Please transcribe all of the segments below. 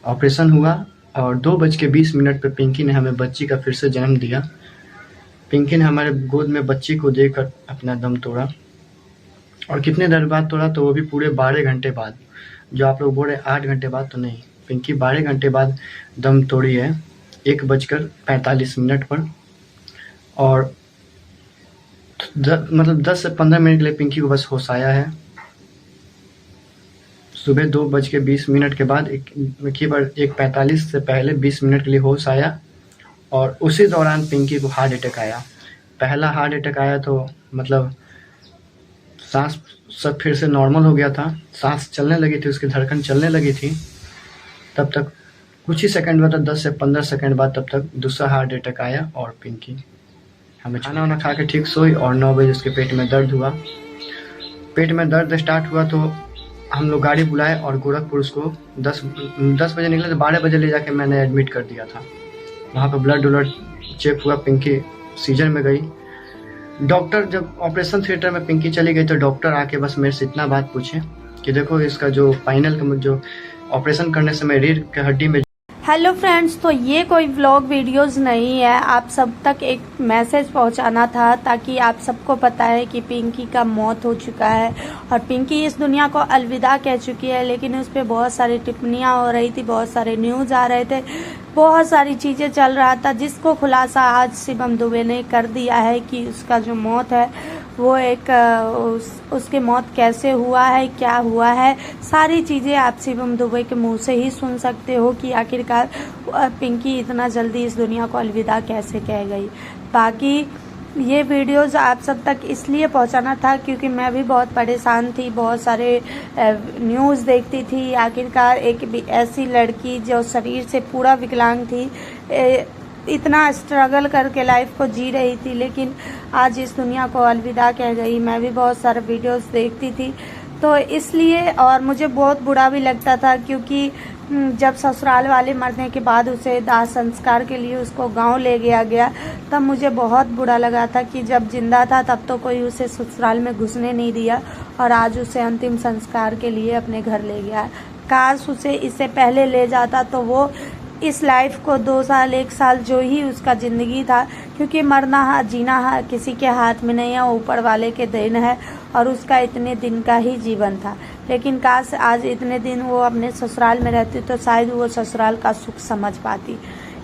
Operation हुआ और 2:20 पे पिंकी ने हमें बच्ची का फिर से जन्म दिया। पिंकी ने हमारे गोद में बच्ची को देकर अपना दम तोड़ा, और कितने देर बाद तोड़ा, तो वो भी पूरे 12 घंटे बाद। जो आप लोग बोल रहे 8 घंटे बाद, तो नहीं, पिंकी 12 घंटे बाद दम तोड़ी है, 1:45 पर। और मतलब 10 से 15 मिनट के लिए पिंकी को बस होश आया है। सुबह 2:20 के बाद एक 1:45 से पहले 20 मिनट के लिए होश आया, और उसी दौरान पिंकी को हार्ट अटैक आया। पहला हार्ट अटैक आया तो मतलब सांस सब फिर से नॉर्मल हो गया था, सांस चलने लगी थी, उसकी धड़कन चलने लगी थी। तब तक कुछ ही सेकंड बाद, 10 से 15 सेकंड बाद, तब तक दूसरा हार्ट अटैक आया और पिंकी हमें खाना वाना खा के ठीक सोई। और 9 बजे उसके पेट में दर्द हुआ। पेट में दर्द स्टार्ट हुआ तो हम लोग गाड़ी बुलाए और गोरखपुर उसको 10 बजे निकले तो 12 बजे ले जाके मैंने एडमिट कर दिया था। वहाँ पर ब्लड चेक हुआ, पिंकी सीजर में गई। डॉक्टर जब ऑपरेशन थिएटर में पिंकी चली गई तो डॉक्टर आके बस मेरे से इतना बात पूछे कि देखो इसका जो फाइनल का जो ऑपरेशन करने समय रीढ़ की हड्डी में। हेलो फ्रेंड्स, तो ये कोई व्लॉग वीडियोस नहीं है, आप सब तक एक मैसेज पहुंचाना था ताकि आप सबको पता है कि पिंकी का मौत हो चुका है और पिंकी इस दुनिया को अलविदा कह चुकी है। लेकिन उस पर बहुत सारी टिप्पणियां हो रही थी, बहुत सारे न्यूज़ आ रहे थे, बहुत सारी चीज़ें चल रहा था, जिसको खुलासा आज शिवम दुबे ने कर दिया है कि उसका जो मौत है वो एक उसके मौत कैसे हुआ है, क्या हुआ है, सारी चीज़ें आप शिवम दुबे के मुंह से ही सुन सकते हो कि आखिरकार पिंकी इतना जल्दी इस दुनिया को अलविदा कैसे कह गई। बाकी ये वीडियोस आप सब तक इसलिए पहुंचाना था क्योंकि मैं भी बहुत परेशान थी, बहुत सारे न्यूज़ देखती थी। आखिरकार एक ऐसी लड़की जो शरीर से पूरा विकलांग थी, इतना स्ट्रगल करके लाइफ को जी रही थी, लेकिन आज इस दुनिया को अलविदा कह गई। मैं भी बहुत सारे वीडियोस देखती थी तो इसलिए, और मुझे बहुत बुरा भी लगता था क्योंकि जब ससुराल वाले मरने के बाद उसे दाह संस्कार के लिए उसको गांव ले गया तब मुझे बहुत बुरा लगा था कि जब जिंदा था तब तो कोई उसे ससुराल में घुसने नहीं दिया और आज उसे अंतिम संस्कार के लिए अपने घर ले गया। काश उसे इससे पहले ले जाता तो वो इस लाइफ को 2 साल 1 साल जो ही उसका ज़िंदगी था, क्योंकि मरना जीना किसी के हाथ में नहीं है, ऊपर वाले के देन है और उसका इतने दिन का ही जीवन था। लेकिन काश आज इतने दिन वो अपने ससुराल में रहती तो शायद वो ससुराल का सुख समझ पाती।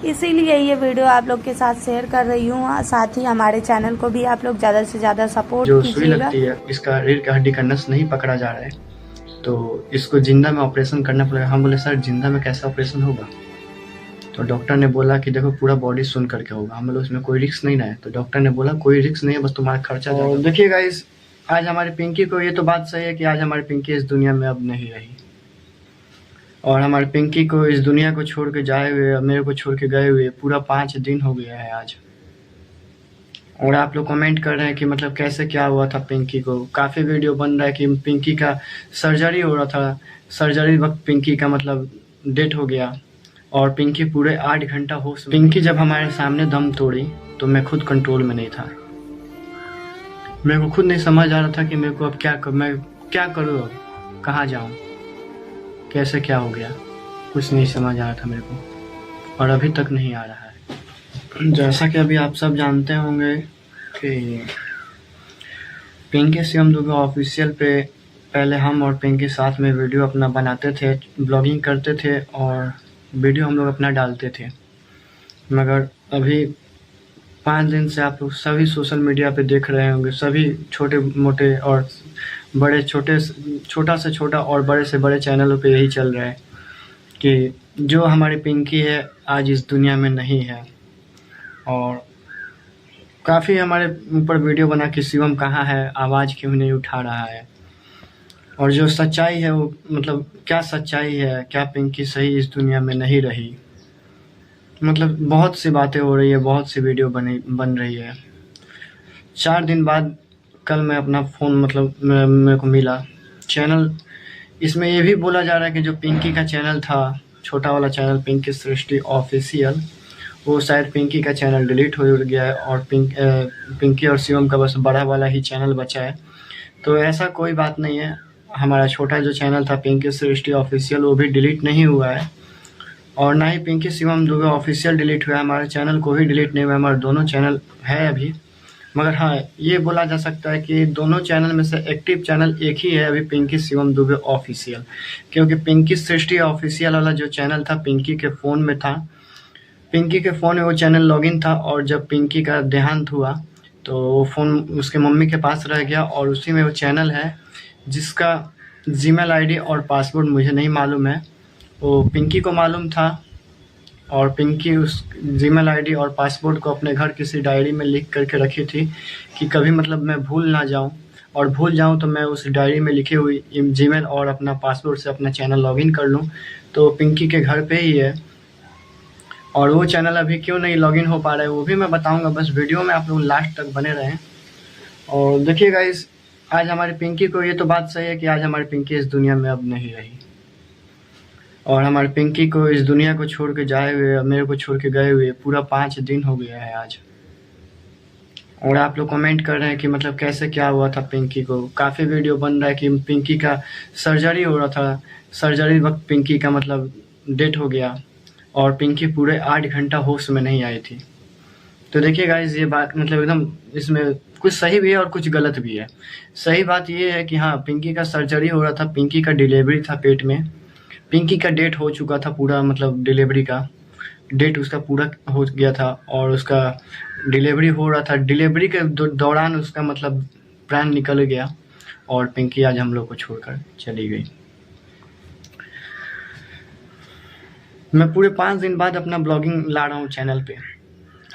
इसीलिए ये वीडियो आप लोग के साथ शेयर कर रही हूँ। साथ ही हमारे चैनल को भी आप लोग ज़्यादा से ज़्यादा सपोर्ट जो कीजिएगा। सुई लगती है, इसका रीढ़ की हड्डी का नस नहीं पकड़ा जा रहा है तो इसको जिंदा में ऑपरेशन करना पड़ेगा। हम बोले सर जिंदा में कैसे ऑपरेशन होगा? तो डॉक्टर ने बोला कि देखो पूरा बॉडी सुन करके होगा। हम बोले उसमें कोई रिस्क नहीं है। तो डॉक्टर ने बोला कोई रिस्क नहीं है, बस तुम्हारा खर्चा ज़्यादा। देखिए गाइस, आज हमारी पिंकी को, ये तो बात सही है कि आज हमारी पिंकी इस दुनिया में अब नहीं रही, और हमारी पिंकी को इस दुनिया को छोड़ के जाए हुए, मेरे को छोड़ के गए हुए पूरा 5 दिन हो गया है आज। और आप लोग कमेंट कर रहे हैं कि मतलब कैसे क्या हुआ था पिंकी को। काफ़ी वीडियो बन रहा है कि पिंकी का सर्जरी हो रहा था, सर्जरी वक्त पिंकी का मतलब डेथ हो गया और पिंकी पूरे 8 घंटा होश। पिंकी जब हमारे सामने दम तोड़ी तो मैं खुद कंट्रोल में नहीं था। मेरे को खुद नहीं समझ आ रहा था कि मेरे को अब मैं क्या करूँ, अब कहाँ जाऊँ, कैसे क्या हो गया, कुछ नहीं समझ आ रहा था मेरे को, और अभी तक नहीं आ रहा है। जैसा कि अभी आप सब जानते होंगे कि पिंकी शिवम दुबे ऑफिशियल पे पहले हम और पिंकी साथ में वीडियो अपना बनाते थे, ब्लॉगिंग करते थे और वीडियो हम लोग अपना डालते थे। मगर अभी 5 दिन से आप लोग सभी सोशल मीडिया पे देख रहे होंगे, सभी छोटे मोटे और बड़े, छोटा से छोटा और बड़े से बड़े चैनलों पे यही चल रहा है कि जो हमारी पिंकी है आज इस दुनिया में नहीं है। और काफ़ी हमारे ऊपर वीडियो बना कि शिवम कहाँ है, आवाज़ क्यों नहीं उठा रहा है। और जो सच्चाई है वो मतलब क्या सच्चाई है, क्या पिंकी सही इस दुनिया में नहीं रही, मतलब बहुत सी बातें हो रही है, बहुत सी वीडियो बन रही है। 4 दिन बाद कल मैं अपना फ़ोन मतलब मेरे को मिला चैनल, इसमें ये भी बोला जा रहा है कि जो पिंकी का चैनल था, छोटा वाला चैनल पिंकी सृष्टि ऑफिशियल, वो शायद पिंकी का चैनल डिलीट हो गया है और पिंकी और शिवम का बस बड़ा वाला ही चैनल बचा है। तो ऐसा कोई बात नहीं है, हमारा छोटा जो चैनल था पिंकी सृष्टि ऑफिशियल वो भी डिलीट नहीं हुआ है। और ना ही पिंकी शिवम दुबे ऑफिशियल डिलीट हुआ है, हमारे चैनल को भी डिलीट नहीं हुआ, हमारे दोनों चैनल है अभी। मगर हाँ, ये बोला जा सकता है कि दोनों चैनल में से एक्टिव चैनल एक ही है अभी, पिंकी शिवम दुबे ऑफिशियल। क्योंकि पिंकी सृष्टि ऑफिशियल वाला जो चैनल था पिंकी के फ़ोन में था, पिंकी के फ़ोन में वो चैनल लॉगिन था, और जब पिंकी का देहांत हुआ तो वो फ़ोन उसके मम्मी के पास रह गया, और उसी में वो चैनल है जिसका जीमेल आईडी और पासवर्ड मुझे नहीं मालूम है, वो पिंकी को मालूम था। और पिंकी उस जीमेल आईडी और पासवर्ड को अपने घर किसी डायरी में लिख करके रखी थी कि कभी मतलब मैं भूल ना जाऊं, और भूल जाऊं तो मैं उस डायरी में लिखी हुई जीमेल और अपना पासवर्ड से अपना चैनल लॉगिन कर लूं। तो पिंकी के घर पे ही है, और वो चैनल अभी क्यों नहीं लॉगिन हो पा रहा है वो भी मैं बताऊंगा, बस वीडियो में आप लोग लास्ट तक बने रहें। और देखिए गाइस, आज हमारी पिंकी को, ये तो बात सही है कि आज हमारी पिंकी इस दुनिया में अब नहीं रही, और हमारी पिंकी को इस दुनिया को छोड़ के जाए हुए, मेरे को छोड़ के गए हुए पूरा 5 दिन हो गया है आज। और आप लोग कमेंट कर रहे हैं कि मतलब कैसे क्या हुआ था पिंकी को, काफ़ी वीडियो बन रहा है कि पिंकी का सर्जरी हो रहा था, सर्जरी वक्त पिंकी का मतलब डेथ हो गया, और पिंकी पूरे 8 घंटा होश में नहीं आई थी। तो देखिए गाइस, ये बात मतलब एकदम, इसमें कुछ सही भी है और कुछ गलत भी है। सही बात ये है कि हाँ, पिंकी का सर्जरी हो रहा था, पिंकी का डिलीवरी था पेट में, पिंकी का डेट हो चुका था पूरा, मतलब डिलीवरी का डेट उसका पूरा हो गया था, और उसका डिलीवरी हो रहा था, डिलीवरी के दौरान उसका मतलब प्राण निकल गया, और पिंकी आज हम लोग को छोड़कर चली गई। मैं पूरे 5 दिन बाद अपना ब्लॉगिंग ला रहा हूँ चैनल पे।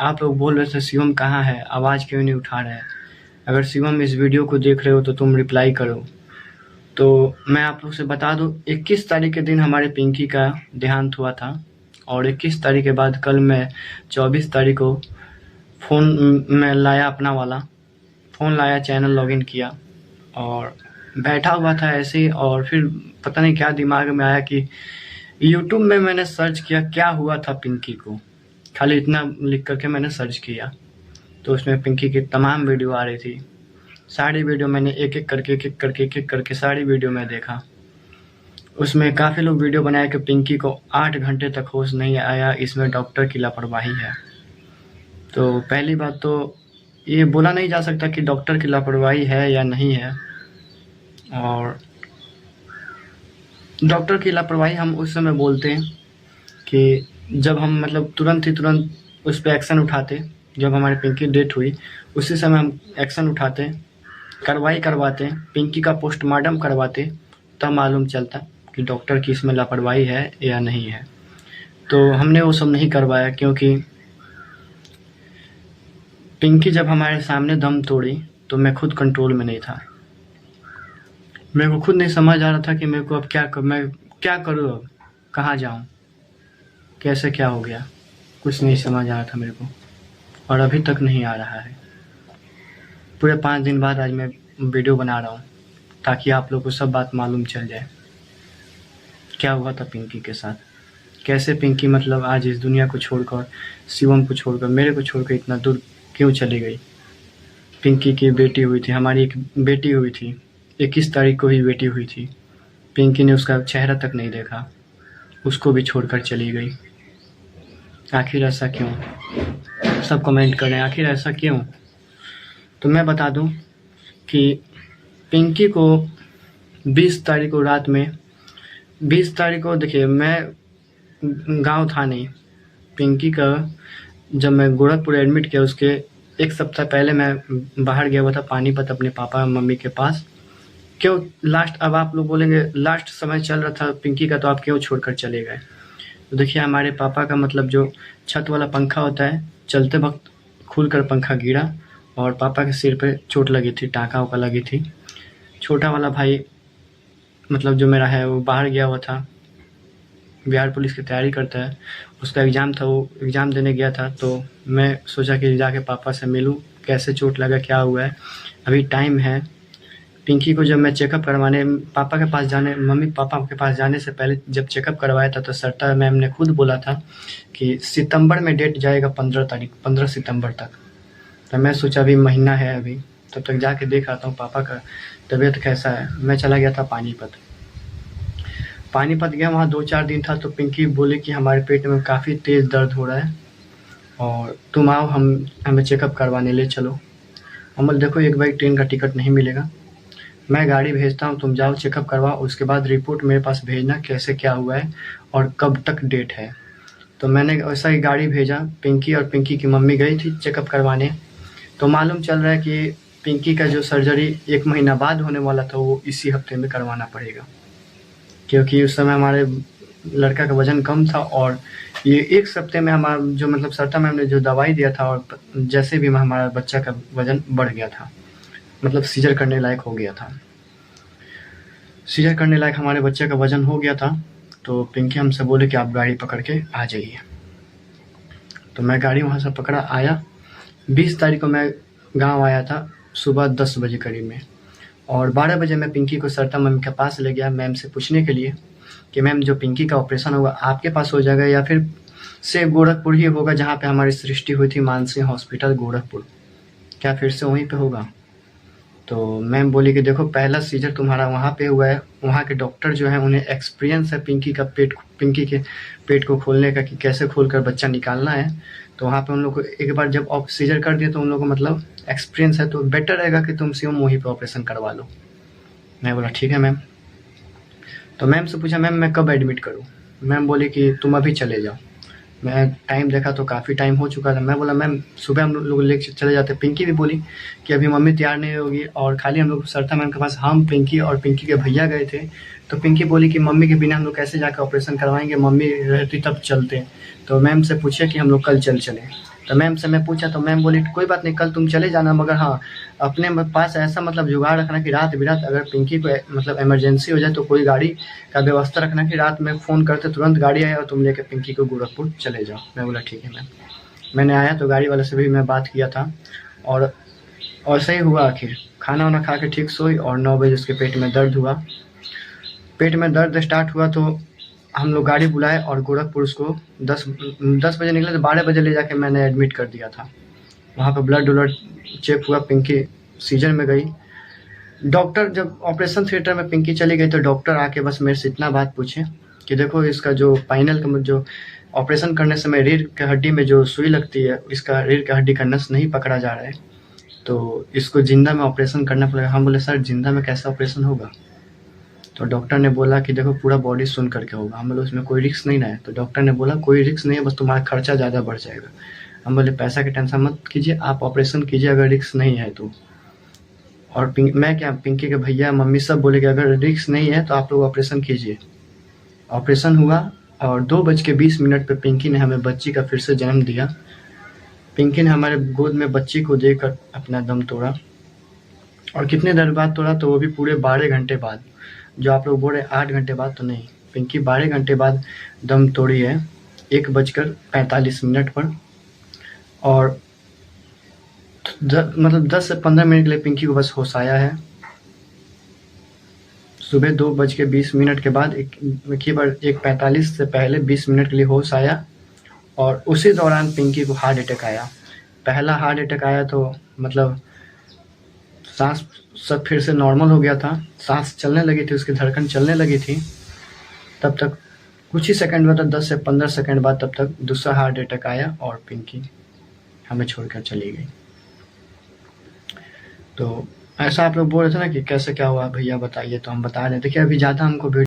आप लोग बोल रहे थे शिवम कहाँ है, आवाज़ क्यों नहीं उठा रहा है। अगर शिवम इस वीडियो को देख रहे हो तो तुम रिप्लाई करो। तो मैं आप लोग से बता दूं, 21 तारीख के दिन हमारे पिंकी का देहांत हुआ था, और 21 तारीख के बाद कल मैं 24 तारीख को फ़ोन में लाया, अपना वाला फ़ोन लाया, चैनल लॉगिन किया और बैठा हुआ था ऐसे ही। और फिर पता नहीं क्या दिमाग में आया कि यूट्यूब में मैंने सर्च किया क्या हुआ था पिंकी को, खाली इतना लिख करके मैंने सर्च किया, तो उसमें पिंकी की तमाम वीडियो आ रही थी। सारी वीडियो मैंने एक एक करके सारी वीडियो में देखा। उसमें काफ़ी लोग वीडियो बनाए कि पिंकी को 8 घंटे तक होश नहीं आया, इसमें डॉक्टर की लापरवाही है। तो पहली बात तो ये बोला नहीं जा सकता कि डॉक्टर की लापरवाही है या नहीं है, और डॉक्टर की लापरवाही हम उस समय बोलते हैं कि जब हम मतलब तुरंत उस पर एक्शन उठाते, जब हमारी पिंकी डेथ हुई उसी समय हम एक्शन उठाते, कार्रवाई करवाते, पिंकी का पोस्टमार्टम करवाते, तब मालूम चलता कि डॉक्टर की इसमें लापरवाही है या नहीं है। तो हमने वो सब नहीं करवाया, क्योंकि पिंकी जब हमारे सामने दम तोड़ी तो मैं खुद कंट्रोल में नहीं था। मेरे को खुद नहीं समझ आ रहा था कि मेरे को अब मैं क्या करूँ, अब कहाँ जाऊँ, कैसे क्या हो गया, कुछ नहीं समझ आ रहा था मेरे को, और अभी तक नहीं आ रहा है। पूरे 5 दिन बाद आज मैं वीडियो बना रहा हूँ ताकि आप लोग को सब बात मालूम चल जाए क्या हुआ था पिंकी के साथ, कैसे पिंकी मतलब आज इस दुनिया को छोड़कर, शिवम को छोड़कर, मेरे को छोड़कर इतना दूर क्यों चली गई। पिंकी की बेटी हुई थी, हमारी एक बेटी हुई थी, 21 तारीख को ही बेटी हुई थी। पिंकी ने उसका चेहरा तक नहीं देखा, उसको भी छोड़कर चली गई। आखिर ऐसा क्यों, सब कमेंट करें आखिर ऐसा क्यों। तो मैं बता दूं कि पिंकी को 20 तारीख को रात में, 20 तारीख को देखिए मैं गांव था नहीं, पिंकी का जब मैं गोरखपुर एडमिट किया उसके 1 सप्ताह पहले मैं बाहर गया हुआ था पानीपत अपने पापा मम्मी के पास। क्यों लास्ट, अब आप लोग बोलेंगे लास्ट समय चल रहा था पिंकी का तो आप क्यों छोड़कर चले गए। तो देखिए हमारे पापा का मतलब जो छत वाला पंखा होता है, चलते वक्त खुलकर पंखा गिरा और पापा के सिर पे चोट लगी थी, टाँका उका लगी थी। छोटा वाला भाई मतलब जो मेरा है वो बाहर गया हुआ था, बिहार पुलिस की तैयारी करता है, उसका एग्ज़ाम था, वो एग्ज़ाम देने गया था। तो मैं सोचा कि जाके पापा से मिलूं, कैसे चोट लगा, क्या हुआ है, अभी टाइम है। पिंकी को जब मैं चेकअप करवाने पापा के पास जाने, मम्मी पापा के पास जाने से पहले जब चेकअप करवाया था तो सरता मैम ने खुद बोला था कि सितंबर में डेट जाएगा, 15 सितंबर तक। तो मैं सोचा अभी महीना है, अभी तब तक जाके देख आता हूँ पापा का तबीयत कैसा है। मैं चला गया था पानीपत। पानीपत गया, वहाँ 2-4 दिन था, तो पिंकी बोली कि हमारे पेट में काफ़ी तेज़ दर्द हो रहा है और तुम आओ, हमें चेकअप करवाने ले चलो। हम बोले देखो एक बार ट्रेन का टिकट नहीं मिलेगा, मैं गाड़ी भेजता हूँ, तुम जाओ चेकअप करवाओ, उसके बाद रिपोर्ट मेरे पास भेजना कैसे क्या हुआ है और कब तक डेट है। तो मैंने वैसा ही गाड़ी भेजा। पिंकी और पिंकी की मम्मी गई थी चेकअप करवाने। तो मालूम चल रहा है कि पिंकी का जो सर्जरी 1 महीना बाद होने वाला था, वो इसी हफ्ते में करवाना पड़ेगा, क्योंकि उस समय हमारे लड़का का वज़न कम था और ये 1 हफ्ते में हमारा जो मतलब सरिता मैम ने जो दवाई दिया था और जैसे भी हमारा बच्चा का वज़न बढ़ गया था, मतलब सीजर करने लायक हो गया था। सीजर करने लायक हमारे बच्चे का वज़न हो गया था। तो पिंकी हमसे बोले कि आप गाड़ी पकड़ के आ जाइए। तो मैं गाड़ी वहाँ से पकड़ा आया। 20 तारीख को मैं गाँव आया था सुबह 10 बजे करीब में, और 12 बजे मैं पिंकी को सरिता मैम के पास ले गया मैम से पूछने के लिए कि मैम जो पिंकी का ऑपरेशन होगा आपके पास हो जाएगा या फिर से गोरखपुर ही होगा, जहाँ पे हमारी सृष्टि हुई थी मानसी हॉस्पिटल गोरखपुर, क्या फिर से वहीं पे होगा? तो मैम बोली कि देखो पहला सीजर तुम्हारा वहाँ पे हुआ है, वहाँ के डॉक्टर जो हैं उन्हें एक्सपीरियंस है पिंकी के पेट को खोलने का कि कैसे खोलकर बच्चा निकालना है। तो वहाँ पे उन लोग को एक बार जब सीजर कर दिया तो उन लोग को मतलब एक्सपीरियंस है, तो बेटर रहेगा कि तुम सिर्फ वहीं पे ऑपरेशन करवा लो। मैं बोला ठीक है मैम। तो मैम से पूछा मैम मैं कब एडमिट करूँ? मैम बोली कि तुम अभी चले जाओ। मैं टाइम देखा तो काफ़ी टाइम हो चुका था। मैं बोला मैम सुबह हम लोग लेके चले जाते। पिंकी भी बोली कि अभी मम्मी तैयार नहीं होगी, और खाली हम लोग सरिता मैम के पास हम, पिंकी और पिंकी के भैया गए थे। तो पिंकी बोली कि मम्मी के बिना हम लोग कैसे जाकर ऑपरेशन करवाएंगे, मम्मी रहती तब चलते। तो मैम से पूछे कि हम लोग कल चलें। तो मैम से मैं पूछा तो मैम बोली कोई बात नहीं, कल तुम चले जाना, मगर हाँ अपने पास ऐसा मतलब जुगाड़ रखना कि रात बिरात अगर पिंकी को मतलब इमरजेंसी हो जाए तो कोई गाड़ी का व्यवस्था रखना कि रात में फ़ोन करते तुरंत गाड़ी आए और तुम लेके पिंकी को गोरखपुर चले जाओ। मैं बोला ठीक है मैम। मैंने आया तो गाड़ी वाले से भी मैं बात किया था, और सही हुआ। आखिर खाना वाना खा के ठीक सोई और 9 बजे उसके पेट में दर्द हुआ। पेट में दर्द स्टार्ट हुआ तो हम लोग गाड़ी बुलाए और गोरखपुर उसको 10 बजे निकले तो 12 बजे ले जाके मैंने एडमिट कर दिया था। वहाँ पे ब्लड चेक हुआ, पिंकी सीजर में गई। डॉक्टर जब ऑपरेशन थिएटर में पिंकी चली गई तो डॉक्टर आके बस मेरे से इतना बात पूछे कि देखो इसका जो स्पाइनल का जो ऑपरेशन करने समय रीढ़ की हड्डी में जो सुई लगती है, इसका रीढ़ की हड्डी का नस नहीं पकड़ा जा रहा है, तो इसको जिंदा में ऑपरेशन करना पड़ेगा। हम बोले सर जिंदा में कैसे ऑपरेशन होगा? तो डॉक्टर ने बोला कि देखो पूरा बॉडी सुन करके होगा। हम बोले उसमें कोई रिस्क नहीं ना है? तो डॉक्टर ने बोला कोई रिस्क नहीं है, बस तुम्हारा खर्चा ज़्यादा बढ़ जाएगा। हम बोले पैसा की टेंशन मत कीजिए, आप ऑपरेशन कीजिए अगर रिस्क नहीं है तो। और पिंकी के भैया मम्मी सब बोले कि अगर रिस्क नहीं है तो आप लोग ऑपरेशन कीजिए। ऑपरेशन हुआ और 2:20 पे पिंकी ने हमें बच्ची का फिर से जन्म दिया। पिंकी ने हमारे गोद में बच्ची को देकर अपना दम तोड़ा, और कितने देर बाद तोड़ा? तो वो भी पूरे 12 घंटे बाद। जो आप लोग बोल रहे 8 घंटे बाद, तो नहीं, पिंकी 12 घंटे बाद दम तोड़ी है 1:45 पर। और मतलब 10 से 15 मिनट के लिए पिंकी को बस होश आया है। सुबह 2:20 के बाद 1:45 से पहले 20 मिनट के लिए होश आया, और उसी दौरान पिंकी को हार्ट अटैक आया। पहला हार्ट अटैक आया तो मतलब सांस सब फिर से नॉर्मल हो गया था, सांस चलने लगी थी, उसकी धड़कन चलने लगी थी। तब तक कुछ ही सेकंड बाद, 10 से 15 सेकंड बाद, तब तक दूसरा हार्ट अटैक आया और पिंकी हमें छोड़कर चली गई। तो ऐसा आप लोग बोल रहे थे ना कि कैसे क्या हुआ भैया बताइए, तो हम बता रहे थे कि अभी ज़्यादा हमको